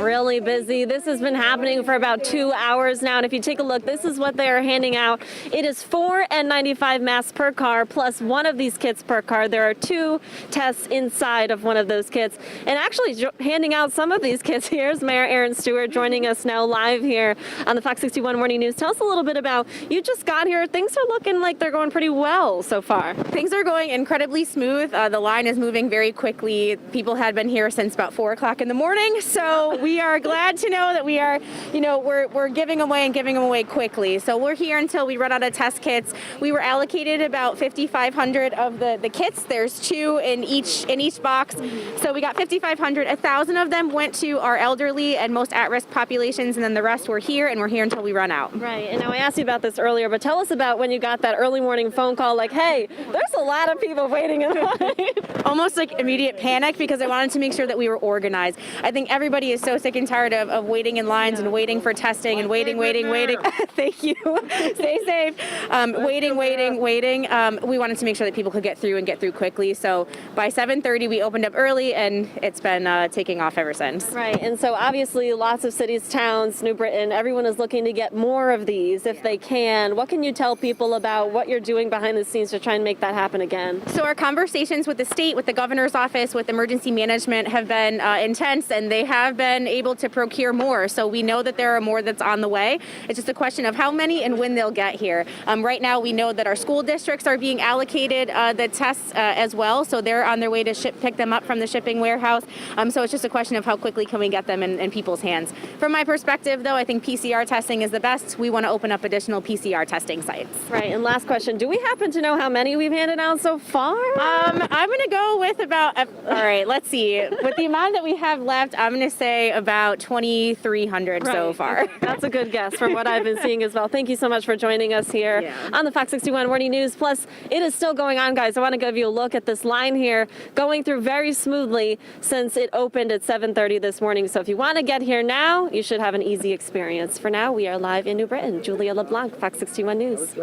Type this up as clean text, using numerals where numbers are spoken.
Really busy. This has been happening for about 2 hours now, and if you take a look, this is what they are handing out. It is 4 N95 masks per car plus one of these kits per car. There are 2 tests inside of one of those kits, and actually handing out some of these kits. Here's Mayor Erin Stewart joining us now live here on the Fox 61 Morning News. Tell us a little bit about, you just got here. Things are looking like they're going pretty well so far. Things are going incredibly smooth. The line is moving very quickly. People had been here since about 4 o'clock in the morning, so we are glad to know that we are, we're giving them away quickly. So we're here until we run out of test kits. We were allocated about 5,500 of the kits. There's 2 in each box. So we got 5,500. 1,000 of them went to our elderly and most at-risk populations, and then the rest were here, and we're here until we run out. Right. And now I asked you about this earlier, but tell us about when you got that early morning phone call like, hey, there's a lot of people waiting in line. Almost like immediate panic, because I wanted to make sure that we were organized. I think everybody is so sick and tired of waiting in lines and waiting for testing and waiting. Thank you. Stay safe. Waiting. We wanted to make sure that people could get through quickly. So by 7:30, we opened up early, and it's been taking off ever since. Right. And so obviously lots of cities, towns, New Britain, everyone is looking to get more of these if they can. What can you tell people about what you're doing behind the scenes to try and make that happen again? So our conversations with the state, with the governor's office, with emergency management have been intense, and they have been able to procure more. So we know that there are more that's on the way. It's just a question of how many and when they'll get here. Right now, we know that our school districts are being allocated the tests as well. So they're on their way to pick them up from the shipping warehouse. So it's just a question of how quickly can we get them in people's hands. From my perspective, though, I think PCR testing is the best. We want to open up additional PCR testing sites. Right. And last question, do we happen to know how many we've handed out so far? I'm going to go with about, all right, let's see. With the amount that we have left, I'm going to say about 2,300 so far. That's a good guess from what I've been seeing as well. Thank you so much for joining us here on the Fox 61 Morning News. Plus, it is still going on, guys. I want to give you a look at this line here, going through very smoothly since it opened at 7:30 this morning. So if you want to get here now, you should have an easy experience. For now, we are live in New Britain. Julia LeBlanc, Fox 61 News.